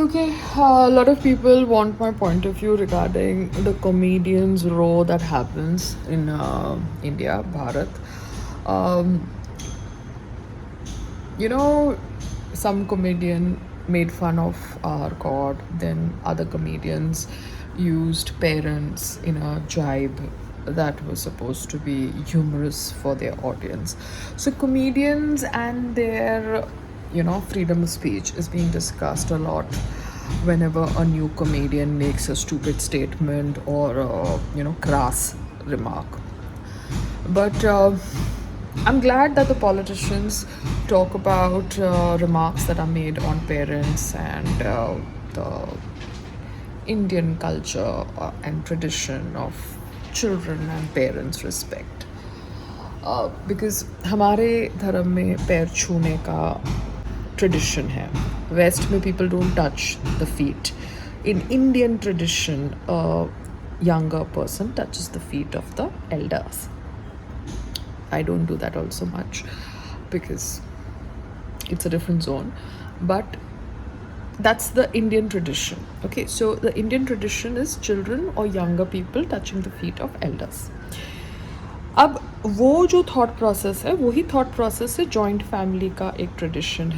Okay, a lot of people want my point of view regarding the comedian's role that happens in India, Bharat. Um, you know, some comedian made fun of our God, then other comedians used parents in a jibe that was supposed to be humorous for their audience. So, comedians and their, freedom of speech is being discussed a lot whenever a new comedian makes a stupid statement or crass remark. But I'm glad that the politicians talk about remarks that are made on parents and the Indian culture and tradition of children and parents respect. Because हमारे धर्म में पैर छूने का tradition है. West में people don't touch the feet. In Indian tradition younger person touches the feet of the elders. I don't do that also much because it's a different zone, but that's the Indian tradition. Okay, so the Indian tradition is children or younger people touching the feet of elders. अब वो जो thought process है वही thought process है joint family का. एक tradition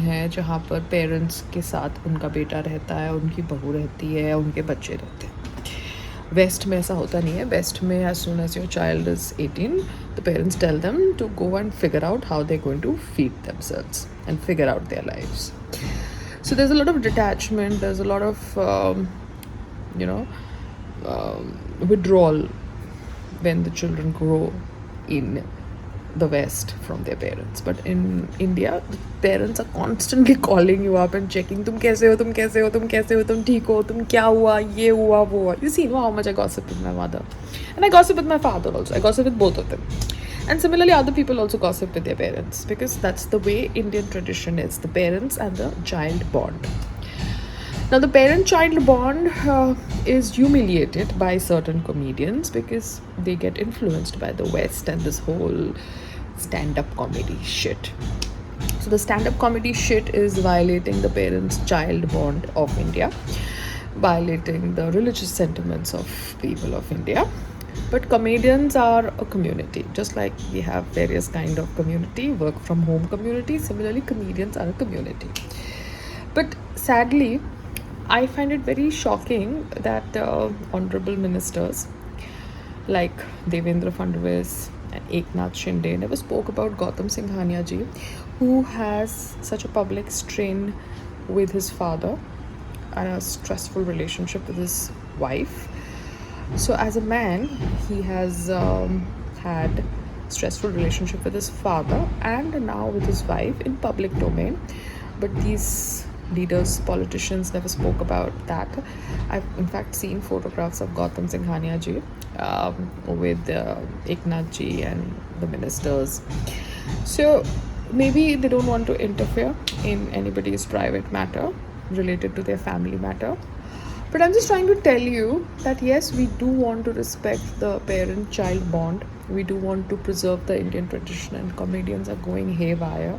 है जहाँ पर पेरेंट्स के साथ उनका बेटा रहता है, उनकी बहू रहती है, उनके बच्चे रहते हैं. वेस्ट में ऐसा होता नहीं है. वेस्ट में as soon as your child is 18 the parents tell them to go and figure out how they going to feed themselves and figure out their lives. So there's a lot of detachment, there's a lot of withdrawal when the children grow in the West from their parents. But in India, the parents are constantly calling you up and checking, तुम कैसे हो, तुम कैसे हो, तुम कैसे हो, तुम ठीक हो, तुम क्या हुआ, ये हुआ, वो हुआ. You see how much I gossip with my mother. And I gossip with my father also. I gossip with both of them. And similarly, other people also gossip with their parents because that's the way Indian tradition is, the parents and the child bond. Now, the parent-child bond is humiliated by certain comedians because they get influenced by the West and this whole stand-up comedy shit. So the stand-up comedy shit is violating the parents-child bond of India, violating the religious sentiments of people of India. But comedians are a community, just like we have various kind of community, work from home community. Similarly, comedians are a community. But sadly, I find it very shocking that honorable ministers like Devendra Fadnavis and Eknath Shinde never spoke about Gautam Singhania ji, who has such a public strain with his father and a stressful relationship with his wife. So as a man, he has had stressful relationship with his father and now with his wife in public domain. But these leaders, politicians never spoke about that. I've in fact seen photographs of Gautam Singhania ji with Eknath ji and the ministers. So maybe they don't want to interfere in anybody's private matter related to their family matter. But I'm just trying to tell you that yes, we do want to respect the parent-child bond. We do want to preserve the Indian tradition, and comedians are going haywire.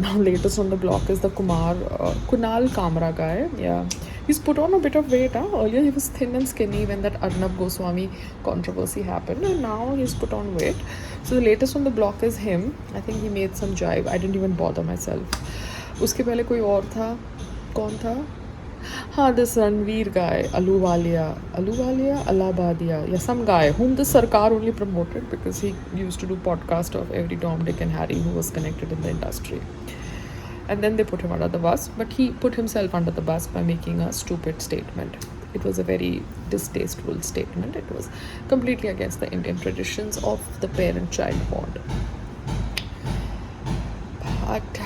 Now latest on the block is the Kunal Kamra guy. Yeah, he's put on a bit of weight. Earlier he was thin and skinny when that Arnab Goswami controversy happened, and now he's put on weight. So the latest on the block is him. I think he made some jibe. I didn't even bother myself. उसके पहले कोई और था. कौन था? this Ranveer guy, Allahabadia, yeah, some guy whom the Sarkar only promoted because he used to do podcast of every Tom, Dick and Harry who was connected in the industry. And then they put him under the bus, but he put himself under the bus by making a stupid statement. It was a very distasteful statement. It was completely against the Indian traditions of the parent-child bond. But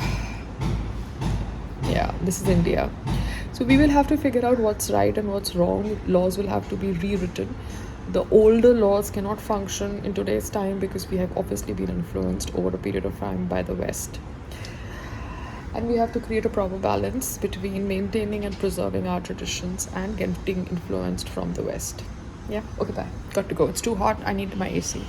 yeah, this is India. So we will have to figure out what's right and what's wrong. Laws will have to be rewritten. The older laws cannot function in today's time because we have obviously been influenced over a period of time by the West. And we have to create a proper balance between maintaining and preserving our traditions and getting influenced from the West. Yeah, okay, bye. Got to go. It's too hot. I need my AC.